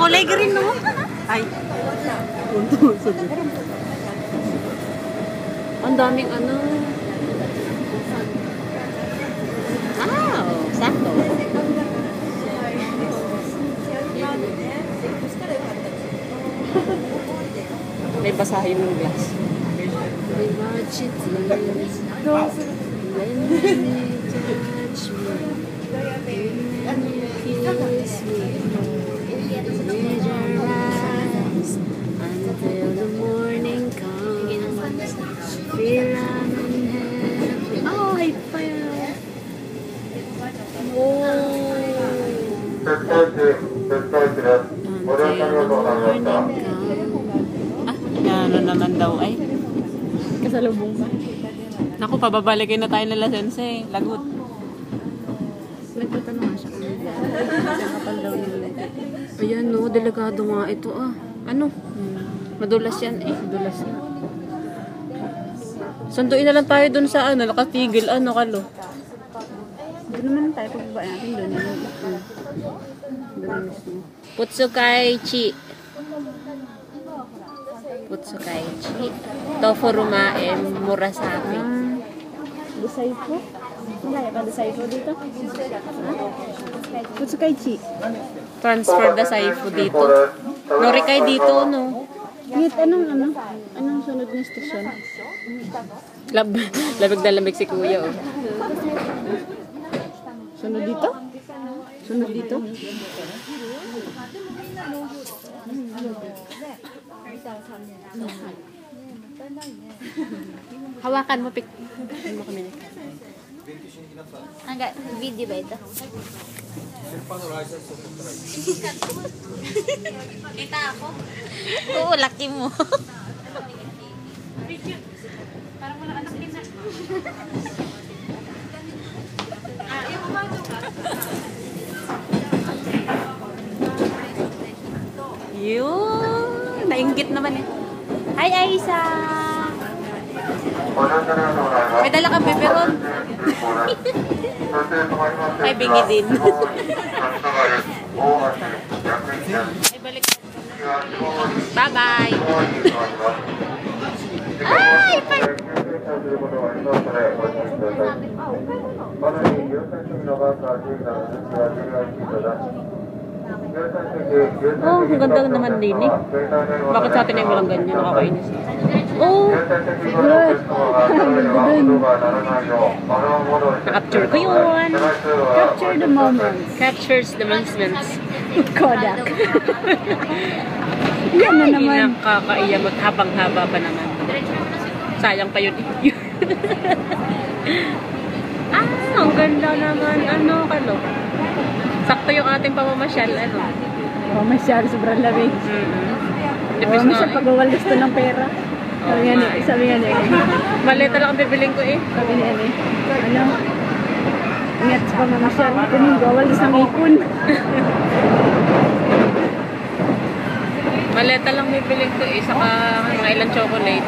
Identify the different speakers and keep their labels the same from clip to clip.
Speaker 1: kulay green no? Ay. Ang daming ano. Wow, sakto. May basahin ng glass. Until the morning comes, feel I'm in heaven. Oh, high five! Whoa! Until the morning comes. Ano naman daw ay? Kasalubong ba? Naku, pababalikin na tayo nila sensei. Lagot. Nagtatanong nga siya kung kapal daw nila. Ayan no, delikado nga ito ah. Ano? Madulas yan eh. Madulas yan. Sunduin na lang tayo dun sa ano, nakatigil. Ano kalo? Doon naman tayo pagbaba natin dun. Doon mismo. Putsukaichi. Putsukaichi. Tofu rumae murasaki. Desaifu? Malaya ka desaifu dito? Putsukaichi. Transfer desaifu dito. Norikay dito, no? Ngit, anong sunod na station? Labig na lamig si kuya, oh. Sunod dito? Sunod dito? Hawakan mo, pik. Ano mo kami?
Speaker 2: Enggak, video ba ito? Kita ako? Oo, laki mo. Parang wala anak din na.
Speaker 1: Yun! Nainggit naman eh. Hi, Aisa! May dala kang peperon. Ay, bingi din. Ay, balik. Bye-bye! Ay! Oh, ang ganda naman din eh. Bakit sa atin ay walang ganyan? Nakakainis. Oh, good. Na-capture ko yun.
Speaker 2: Capture the moment.
Speaker 1: Captures the moments.
Speaker 2: Kodak.
Speaker 1: Yan na naman. Nakakaiyak at habang-haba pa naman. Sayang pa yun. Ang ganda naman. Ano kalo? Sakto yung ating pamamasyal. Ano?
Speaker 2: Pamamasyal, sobrang lamig. Pamamasyal pag-awal gusto ng pera. Sabi nga niya.
Speaker 1: Maleta lang ang bibiling ko eh.
Speaker 2: Sabi niya eh. Ano? Ingat sa pamamasyal. Kuning gawal gusto ng ipon.
Speaker 1: Maleta lang bibiling ko eh. Saka mga ilang chocolate.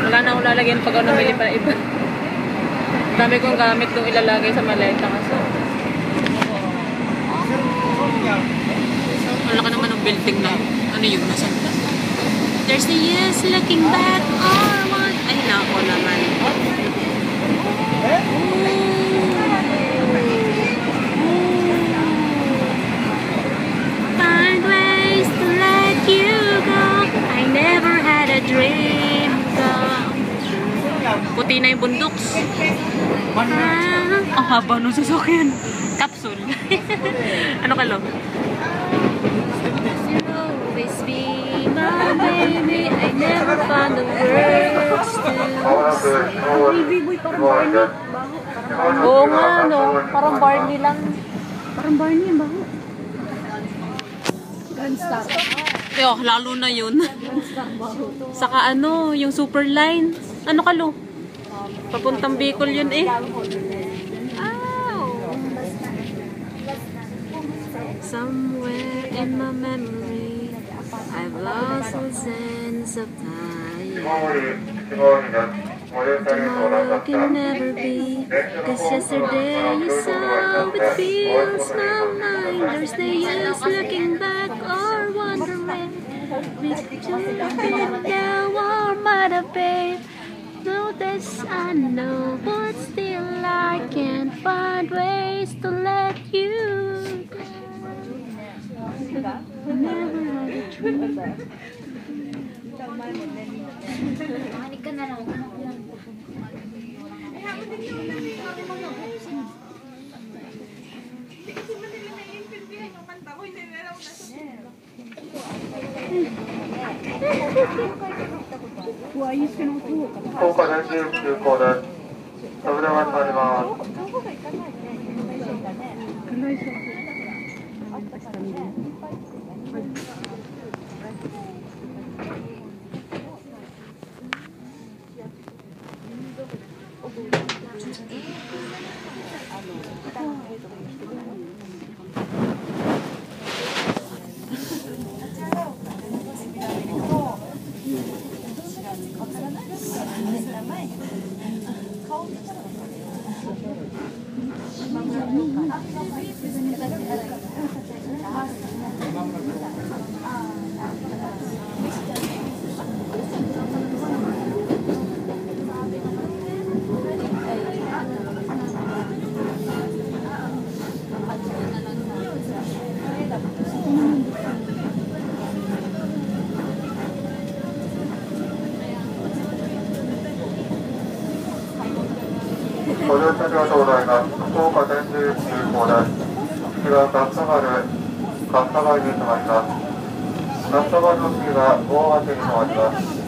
Speaker 1: Wala na akong lalagyan pag ako namili pa na iba. Dami kong gamit kung ilalagay sa maleta kasi. Wala ka naman ng building na. Ano yun? Nasaan ba? There's the yes looking back. Oh, what? Ay, nako naman. Find ways to let you go. I never had a dream come true. Puti na yung bundok. Ang haba nung sasakyan. Capsule. Ano ka lo? Always be my baby. I never found the words to say.
Speaker 2: Baby boy, parang Barney.
Speaker 1: Oo nga, no? Parang Barney lang.
Speaker 2: Parang Barney yung baho. Gunstar.
Speaker 1: Yo, lalo na yun. Saka ano, yung Superline. Ano ka lo? Papuntang Bicol yun eh. Somewhere in my memory, I've lost a sense of time.
Speaker 3: Tomorrow can never be, 'cause yesterday you saw it feels no mind. There's no use looking back or wondering we could have been now or might have been. Know this I know, but still I can't find ways to let you go. Never had a dream.
Speaker 4: 福岡電気急行です。扉が閉まります。ご乗車ありがとうございます。福岡電気急行です。次はガスタバルに停まります。ガスタバルの次は大垣に停まります。